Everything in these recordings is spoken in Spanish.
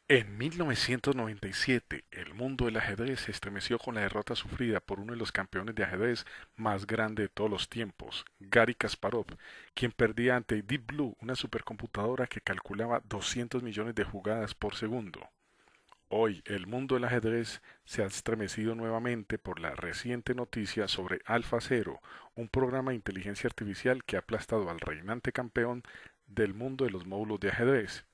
En 1997, el mundo del ajedrez se estremeció con la derrota sufrida por uno de los campeones de ajedrez más grande de todos los tiempos, Garry Kasparov, quien perdía ante Deep Blue, una supercomputadora que calculaba 200 millones de jugadas por segundo. Hoy, el mundo del ajedrez se ha estremecido nuevamente por la reciente noticia sobre AlphaZero, un programa de inteligencia artificial que ha aplastado al reinante campeón del mundo de los módulos de ajedrez.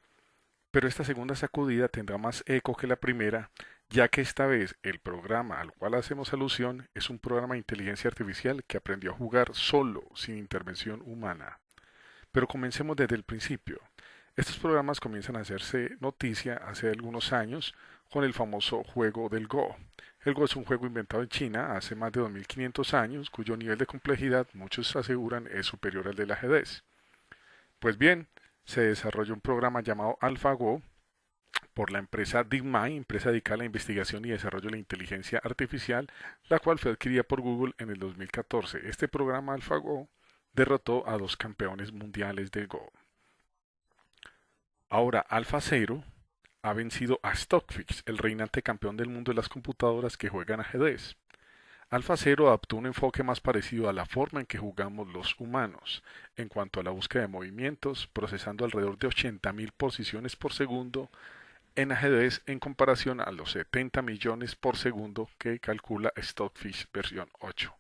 Pero esta segunda sacudida tendrá más eco que la primera, ya que esta vez el programa al cual hacemos alusión es un programa de inteligencia artificial que aprendió a jugar solo, sin intervención humana. Pero comencemos desde el principio. Estos programas comienzan a hacerse noticia hace algunos años con el famoso juego del Go. El Go es un juego inventado en China hace más de 2500 años, cuyo nivel de complejidad muchos aseguran es superior al del ajedrez. Pues bien, se desarrolló un programa llamado AlphaGo por la empresa DeepMind, empresa dedicada a la investigación y desarrollo de la inteligencia artificial, la cual fue adquirida por Google en el 2014. Este programa AlphaGo derrotó a dos campeones mundiales de Go. Ahora AlphaZero ha vencido a Stockfish, el reinante campeón del mundo de las computadoras que juegan ajedrez. AlphaZero adoptó un enfoque más parecido a la forma en que jugamos los humanos, en cuanto a la búsqueda de movimientos, procesando alrededor de 80.000 posiciones por segundo en ajedrez en comparación a los 70 millones por segundo que calcula Stockfish versión 8.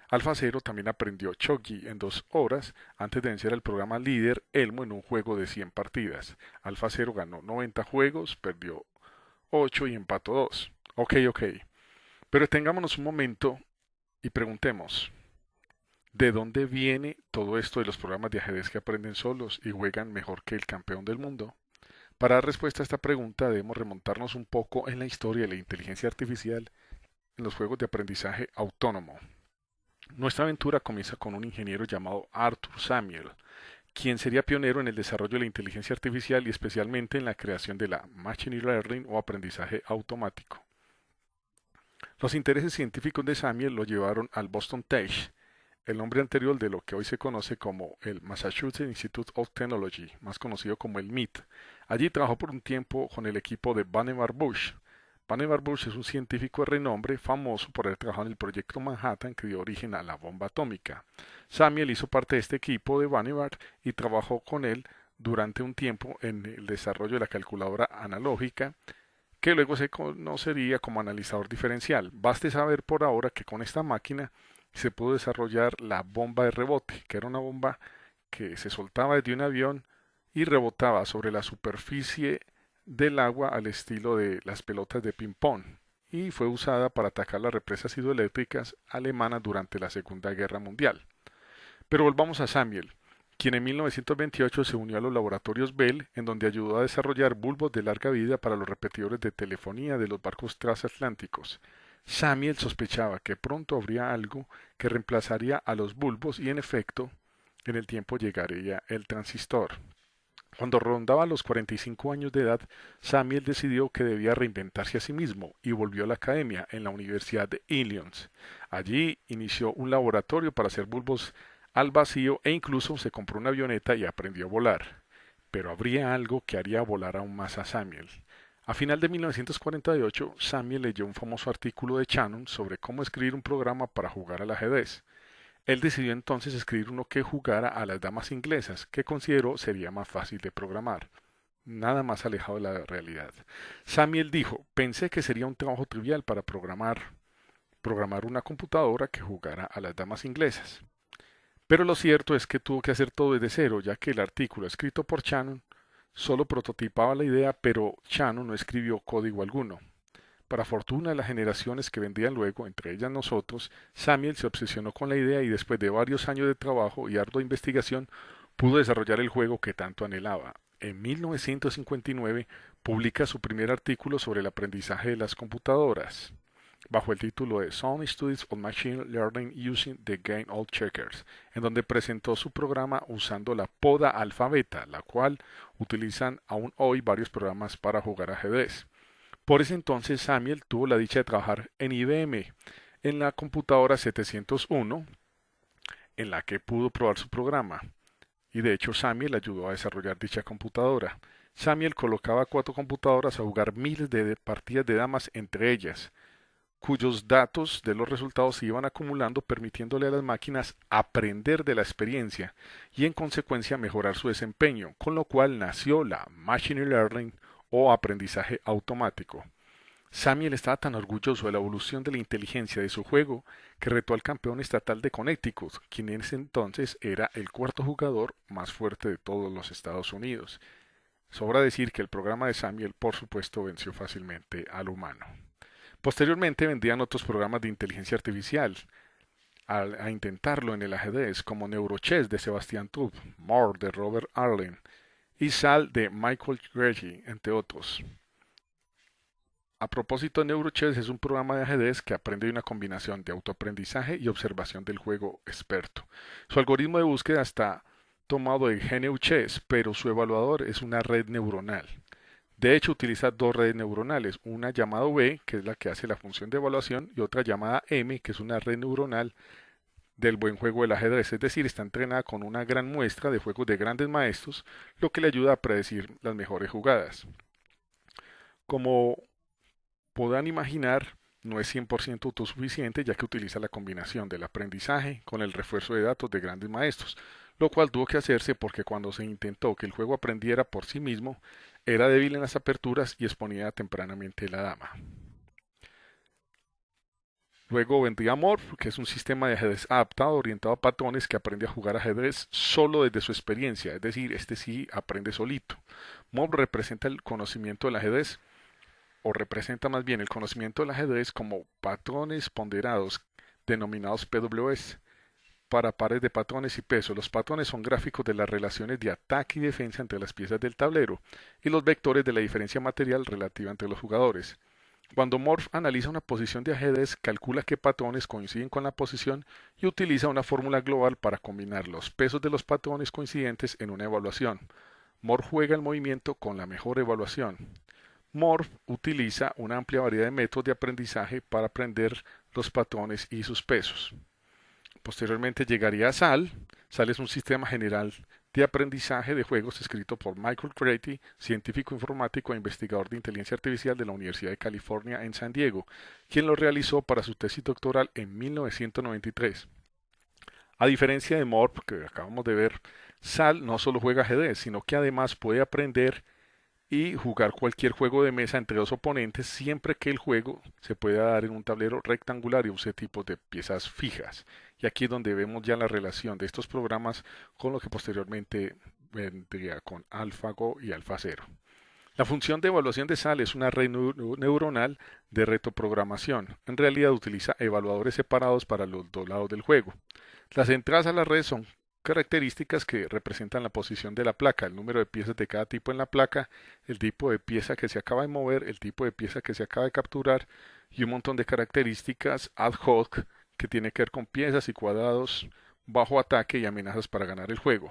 AlphaZero también aprendió Chogi en 2 horas antes de vencer al programa líder Elmo en un juego de 100 partidas. AlphaZero ganó 90 juegos, perdió 8 y empató 2. Ok. Pero detengámonos un momento y preguntemos, ¿de dónde viene todo esto de los programas de ajedrez que aprenden solos y juegan mejor que el campeón del mundo? Para dar respuesta a esta pregunta debemos remontarnos un poco en la historia de la inteligencia artificial en los juegos de aprendizaje autónomo. Nuestra aventura comienza con un ingeniero llamado Arthur Samuel, quien sería pionero en el desarrollo de la inteligencia artificial y especialmente en la creación de la Machine Learning o aprendizaje automático. Los intereses científicos de Samuel lo llevaron al Boston Tech, el nombre anterior de lo que hoy se conoce como el Massachusetts Institute of Technology, más conocido como el MIT. Allí trabajó por un tiempo con el equipo de Vannevar Bush. Vannevar Bush es un científico de renombre famoso por haber trabajado en el proyecto Manhattan que dio origen a la bomba atómica. Samuel hizo parte de este equipo de Vannevar y trabajó con él durante un tiempo en el desarrollo de la calculadora analógica que luego se conocería como analizador diferencial. Baste saber por ahora que con esta máquina se pudo desarrollar la bomba de rebote, que era una bomba que se soltaba desde un avión y rebotaba sobre la superficie del agua al estilo de las pelotas de ping-pong y fue usada para atacar las represas hidroeléctricas alemanas durante la Segunda Guerra Mundial. Pero volvamos a Samuel, quien en 1928 se unió a los laboratorios Bell, en donde ayudó a desarrollar bulbos de larga vida para los repetidores de telefonía de los barcos transatlánticos. Samuel sospechaba que pronto habría algo que reemplazaría a los bulbos y en efecto, en el tiempo llegaría el transistor. Cuando rondaba los 45 años de edad, Samuel decidió que debía reinventarse a sí mismo y volvió a la academia en la Universidad de Illinois. Allí inició un laboratorio para hacer bulbos al vacío e incluso se compró una avioneta y aprendió a volar. Pero habría algo que haría volar aún más a Samuel. A final de 1948, Samuel leyó un famoso artículo de Shannon sobre cómo escribir un programa para jugar al ajedrez. Él decidió entonces escribir uno que jugara a las damas inglesas, que consideró sería más fácil de programar. Nada más alejado de la realidad. Samuel dijo, pensé que sería un trabajo trivial para programar una computadora que jugara a las damas inglesas. Pero lo cierto es que tuvo que hacer todo desde cero, ya que el artículo escrito por Shannon solo prototipaba la idea, pero Shannon no escribió código alguno. Para fortuna de las generaciones que vendrían luego, entre ellas nosotros, Samuel se obsesionó con la idea y después de varios años de trabajo y ardua investigación pudo desarrollar el juego que tanto anhelaba. En 1959 publica su primer artículo sobre el aprendizaje de las computadoras, bajo el título de Some Studies of Machine Learning Using the Game of Checkers, en donde presentó su programa usando la poda alfabeta, la cual utilizan aún hoy varios programas para jugar ajedrez. Por ese entonces Samuel tuvo la dicha de trabajar en IBM, en la computadora 701, en la que pudo probar su programa. Y de hecho Samuel ayudó a desarrollar dicha computadora. Samiel colocaba 4 computadoras a jugar miles de partidas de damas entre ellas, cuyos datos de los resultados se iban acumulando permitiéndole a las máquinas aprender de la experiencia y en consecuencia mejorar su desempeño, con lo cual nació la Machine Learning o aprendizaje automático. Samiel estaba tan orgulloso de la evolución de la inteligencia de su juego que retó al campeón estatal de Connecticut, quien en ese entonces era el cuarto jugador más fuerte de todos los Estados Unidos. Sobra decir que el programa de Samiel, por supuesto, venció fácilmente al humano. Posteriormente vendrían otros programas de inteligencia artificial a intentarlo en el ajedrez, como Neurochess de Sebastian Tubb, More de Robert Arlen y Sal de Michael Greggy, entre otros. A propósito, Neurochess es un programa de ajedrez que aprende una combinación de autoaprendizaje y observación del juego experto. Su algoritmo de búsqueda está tomado de GNU-Chess, pero su evaluador es una red neuronal. De hecho, utiliza dos redes neuronales, una llamada V, que es la que hace la función de evaluación, y otra llamada M, que es una red neuronal del buen juego del ajedrez, es decir, está entrenada con una gran muestra de juegos de grandes maestros, lo que le ayuda a predecir las mejores jugadas. Como podrán imaginar, no es 100% autosuficiente ya que utiliza la combinación del aprendizaje con el refuerzo de datos de grandes maestros, lo cual tuvo que hacerse porque cuando se intentó que el juego aprendiera por sí mismo, era débil en las aperturas y exponía tempranamente la dama. Luego vendría Morph, que es un sistema de ajedrez adaptado, orientado a patrones, que aprende a jugar ajedrez solo desde su experiencia, es decir, este sí aprende solito. Morph representa el conocimiento del ajedrez, o representa más bien el conocimiento del ajedrez como patrones ponderados, denominados PWS, para pares de patrones y peso. Los patrones son gráficos de las relaciones de ataque y defensa entre las piezas del tablero y los vectores de la diferencia material relativa entre los jugadores. Cuando Morph analiza una posición de ajedrez, calcula qué patrones coinciden con la posición y utiliza una fórmula global para combinar los pesos de los patrones coincidentes en una evaluación. Morph juega el movimiento con la mejor evaluación. Morph utiliza una amplia variedad de métodos de aprendizaje para aprender los patrones y sus pesos. Posteriormente llegaría a SAL. SAL es un sistema general de aprendizaje de juegos escrito por Michael Crety, científico informático e investigador de inteligencia artificial de la Universidad de California en San Diego, quien lo realizó para su tesis doctoral en 1993. A diferencia de Morph, que acabamos de ver, SAL no solo juega ajedrez, sino que además puede aprender y jugar cualquier juego de mesa entre dos oponentes siempre que el juego se pueda dar en un tablero rectangular y use tipos de piezas fijas. Y aquí es donde vemos ya la relación de estos programas con lo que posteriormente vendría con AlphaGo y AlphaZero. La función de evaluación de SAL es una red neuronal de retroprogramación. En realidad utiliza evaluadores separados para los dos lados del juego. Las entradas a la red son características que representan la posición de la placa, el número de piezas de cada tipo en la placa, el tipo de pieza que se acaba de mover, el tipo de pieza que se acaba de capturar y un montón de características ad hoc que tiene que ver con piezas y cuadrados bajo ataque y amenazas para ganar el juego.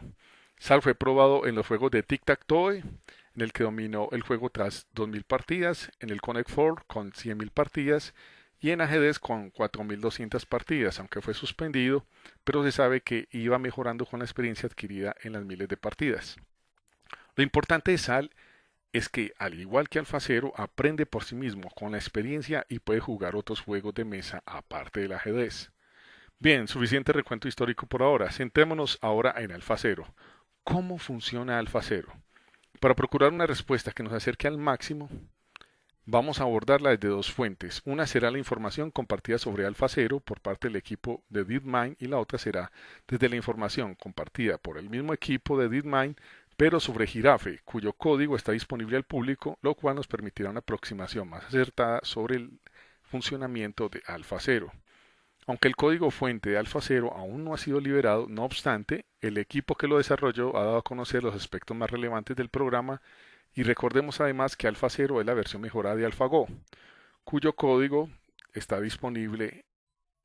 SAL fue probado en los juegos de Tic-Tac-Toe, en el que dominó el juego tras 2000 partidas, en el Connect Four con 100.000 partidas y en ajedrez con 4.200 partidas, aunque fue suspendido, pero se sabe que iba mejorando con la experiencia adquirida en las miles de partidas. Lo importante de SAL es que, al igual que AlphaZero, aprende por sí mismo con la experiencia y puede jugar otros juegos de mesa aparte del ajedrez. Bien, suficiente recuento histórico por ahora. Centrémonos ahora en AlphaZero. ¿Cómo funciona AlphaZero? Para procurar una respuesta que nos acerque al máximo, vamos a abordarla desde dos fuentes. Una será la información compartida sobre AlphaZero por parte del equipo de DeepMind y la otra será desde la información compartida por el mismo equipo de DeepMind, pero sobre Girafe, cuyo código está disponible al público, lo cual nos permitirá una aproximación más acertada sobre el funcionamiento de AlphaZero. Aunque el código fuente de AlphaZero aún no ha sido liberado, no obstante, el equipo que lo desarrolló ha dado a conocer los aspectos más relevantes del programa y recordemos además que AlphaZero es la versión mejorada de AlphaGo, cuyo código está disponible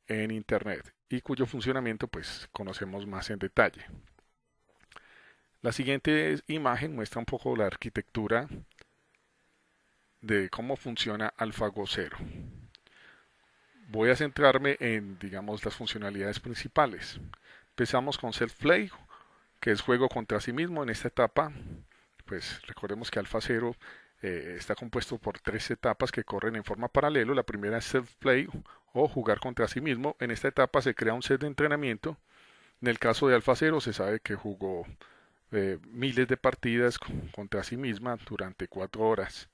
en Internet y cuyo funcionamiento pues conocemos más en detalle. La siguiente imagen muestra un poco la arquitectura de cómo funciona AlphaGo 0. Voy a centrarme en, digamos, las funcionalidades principales. Empezamos con Self Play, que es juego contra sí mismo en esta etapa. pues recordemos que AlphaZero está compuesto por tres etapas que corren en forma paralela. La primera es self-play o jugar contra sí mismo. En esta etapa se crea un set de entrenamiento. En el caso de AlphaZero se sabe que jugó miles de partidas contra sí misma durante 4 horas.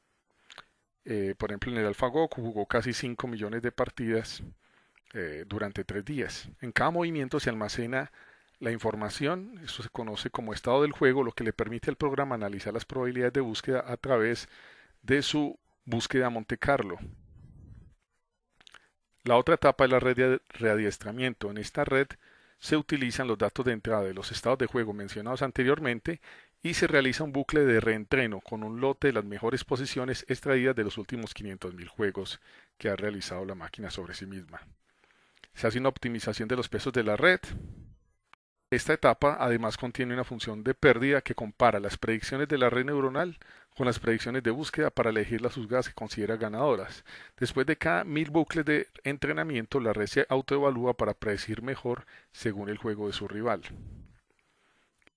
Por ejemplo, en el AlphaGo jugó casi 5 millones de partidas durante 3 días. En cada movimiento se almacena la información, esto se conoce como estado del juego, lo que le permite al programa analizar las probabilidades de búsqueda a través de su búsqueda Monte Carlo. La otra etapa es la red de readiestramiento. En esta red se utilizan los datos de entrada de los estados de juego mencionados anteriormente y se realiza un bucle de reentreno con un lote de las mejores posiciones extraídas de los últimos 500.000 juegos que ha realizado la máquina sobre sí misma. Se hace una optimización de los pesos de la red. Esta etapa además contiene una función de pérdida que compara las predicciones de la red neuronal con las predicciones de búsqueda para elegir las juzgadas que considera ganadoras. Después de cada 1000 bucles de entrenamiento, la red se autoevalúa para predecir mejor según el juego de su rival.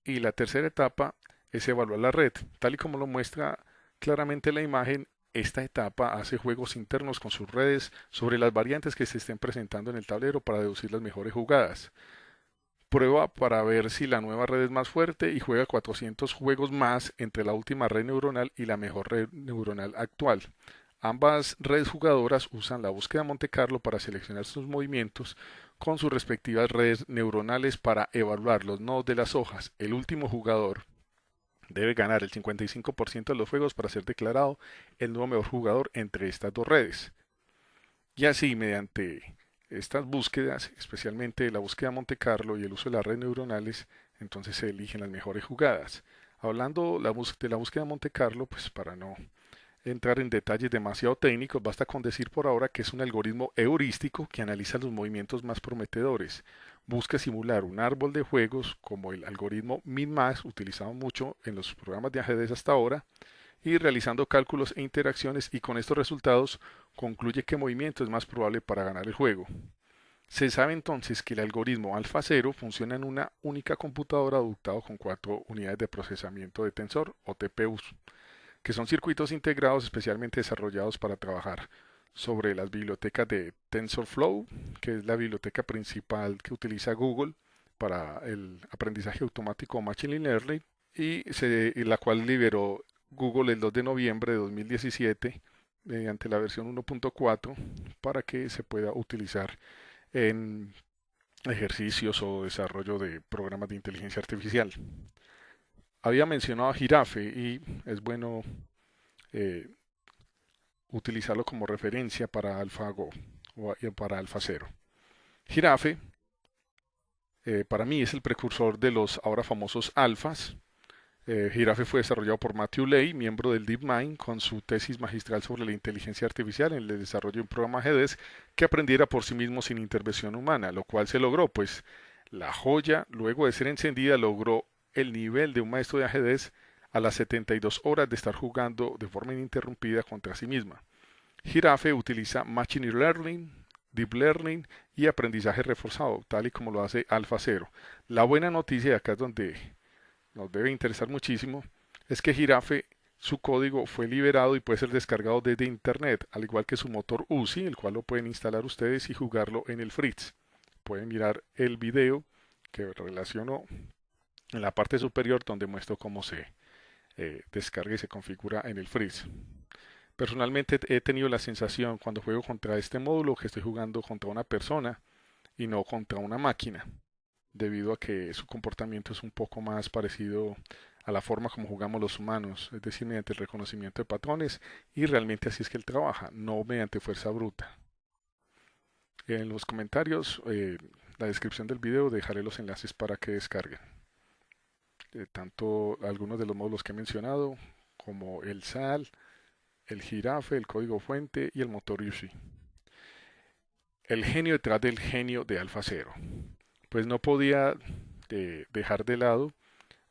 Y la tercera etapa es evaluar la red. Tal y como lo muestra claramente la imagen, esta etapa hace juegos internos con sus redes sobre las variantes que se estén presentando en el tablero para deducir las mejores jugadas. Prueba para ver si la nueva red es más fuerte y juega 400 juegos más entre la última red neuronal y la mejor red neuronal actual. Ambas redes jugadoras usan la búsqueda Monte Carlo para seleccionar sus movimientos con sus respectivas redes neuronales para evaluar los nodos de las hojas. El último jugador debe ganar el 55% de los juegos para ser declarado el nuevo mejor jugador entre estas dos redes. Y así, mediante estas búsquedas, especialmente la búsqueda Monte Carlo y el uso de las redes neuronales, entonces se eligen las mejores jugadas. Hablando de la búsqueda Monte Carlo, pues para no entrar en detalles demasiado técnicos, basta con decir por ahora que es un algoritmo heurístico que analiza los movimientos más prometedores. Busca simular un árbol de juegos como el algoritmo min-max utilizado mucho en los programas de ajedrez hasta ahora, y realizando cálculos e interacciones, y con estos resultados concluye qué movimiento es más probable para ganar el juego. Se sabe entonces que el algoritmo AlphaZero funciona en una única computadora dotado con 4 unidades de procesamiento de tensor o TPUs, que son circuitos integrados especialmente desarrollados para trabajar sobre las bibliotecas de TensorFlow, que es la biblioteca principal que utiliza Google para el aprendizaje automático o Machine Learning, y la cual liberó Google el 2 de noviembre de 2017 mediante la versión 1.4 para que se pueda utilizar en ejercicios o desarrollo de programas de inteligencia artificial. Había mencionado a Girafe y es bueno utilizarlo como referencia para AlphaGo o para AlphaZero. Girafe para mí es el precursor de los ahora famosos alfas. Girafe fue desarrollado por Matthew Lay, miembro del DeepMind, con su tesis magistral sobre la inteligencia artificial en el desarrollo de un programa ajedrez que aprendiera por sí mismo sin intervención humana, lo cual se logró, pues la joya, luego de ser encendida, logró el nivel de un maestro de ajedrez a las 72 horas de estar jugando de forma ininterrumpida contra sí misma. Girafe utiliza Machine Learning, Deep Learning y aprendizaje reforzado, tal y como lo hace AlphaZero. La buena noticia, acá es donde nos debe interesar muchísimo, es que Girafe, su código fue liberado y puede ser descargado desde internet, al igual que su motor UCI, el cual lo pueden instalar ustedes y jugarlo en el Fritz. Pueden mirar el video que relaciono en la parte superior donde muestro cómo se descarga y se configura en el Fritz. Personalmente he tenido la sensación cuando juego contra este módulo que estoy jugando contra una persona y no contra una máquina, debido a que su comportamiento es un poco más parecido a la forma como jugamos los humanos, es decir, mediante el reconocimiento de patrones, y realmente así es que él trabaja, no mediante fuerza bruta. En los comentarios, la descripción del video, dejaré los enlaces para que descarguen. Tanto algunos de los módulos que he mencionado, como el SAL, el Girafe, el código fuente y el motor UCI. El genio detrás del genio de AlphaZero. Pues no podía dejar de lado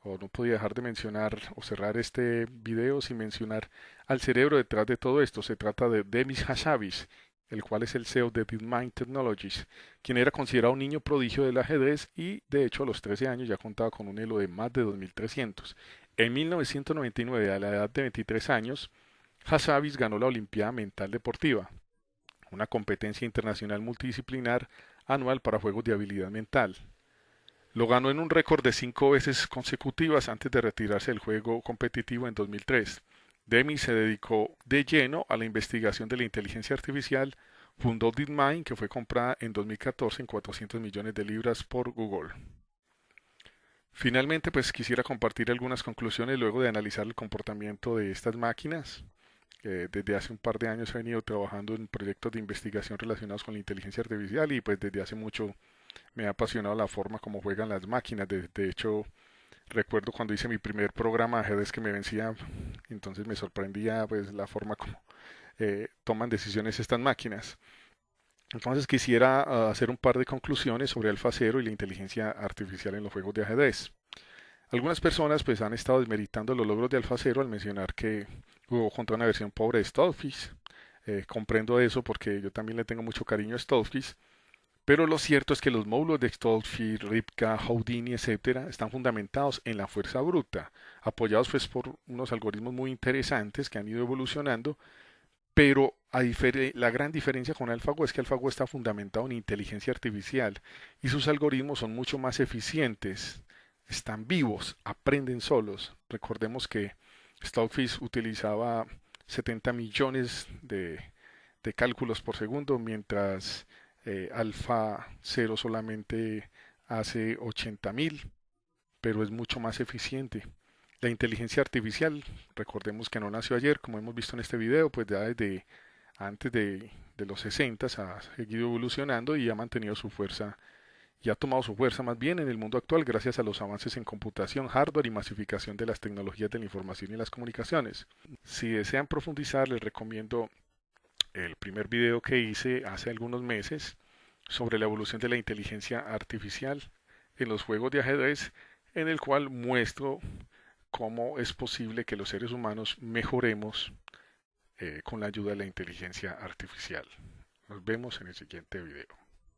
o no podía dejar de mencionar o cerrar este video sin mencionar al cerebro detrás de todo esto. Se trata de Demis Hassabis, el cual es el CEO de DeepMind Technologies, quien era considerado un niño prodigio del ajedrez y de hecho a los 13 años ya contaba con un elo de más de 2300. En 1999, a la edad de 23 años, Hassabis ganó la Olimpiada Mental Deportiva, una competencia internacional multidisciplinar anual para juegos de habilidad mental. Lo ganó en un récord de 5 veces consecutivas antes de retirarse del juego competitivo en 2003. Demi se dedicó de lleno a la investigación de la inteligencia artificial, fundó DeepMind, que fue comprada en 2014 en 400 millones de libras por Google. Finalmente, pues quisiera compartir algunas conclusiones luego de analizar el comportamiento de estas máquinas. Desde hace un par de años he venido trabajando en proyectos de investigación relacionados con la inteligencia artificial y pues desde hace mucho me ha apasionado la forma como juegan las máquinas. De hecho, recuerdo cuando hice mi primer programa de ajedrez que me vencía, entonces me sorprendía pues la forma como toman decisiones estas máquinas. Entonces quisiera hacer un par de conclusiones sobre AlphaZero y la inteligencia artificial en los juegos de ajedrez. Algunas personas pues han estado desmeritando los logros de AlphaZero al mencionar que jugó contra una versión pobre de Stonefish. Comprendo eso porque yo también le tengo mucho cariño a Stonefish, pero lo cierto es que los módulos de Stonefish, Ripka, Houdini, etcétera, están fundamentados en la fuerza bruta, apoyados pues por unos algoritmos muy interesantes que han ido evolucionando, pero la gran diferencia con AlphaGo es que AlphaGo está fundamentado en inteligencia artificial y sus algoritmos son mucho más eficientes, están vivos, aprenden solos. Recordemos que Stockfish utilizaba 70 millones de cálculos por segundo, mientras AlphaZero solamente hace 80.000, pero es mucho más eficiente. La inteligencia artificial, recordemos que no nació ayer, como hemos visto en este video, pues ya desde antes de los 60 ha seguido evolucionando y ha mantenido su fuerza y ha tomado su fuerza más bien en el mundo actual gracias a los avances en computación, hardware y masificación de las tecnologías de la información y las comunicaciones. Si desean profundizar, les recomiendo el primer video que hice hace algunos meses sobre la evolución de la inteligencia artificial en los juegos de ajedrez, en el cual muestro cómo es posible que los seres humanos mejoremos con la ayuda de la inteligencia artificial. Nos vemos en el siguiente video.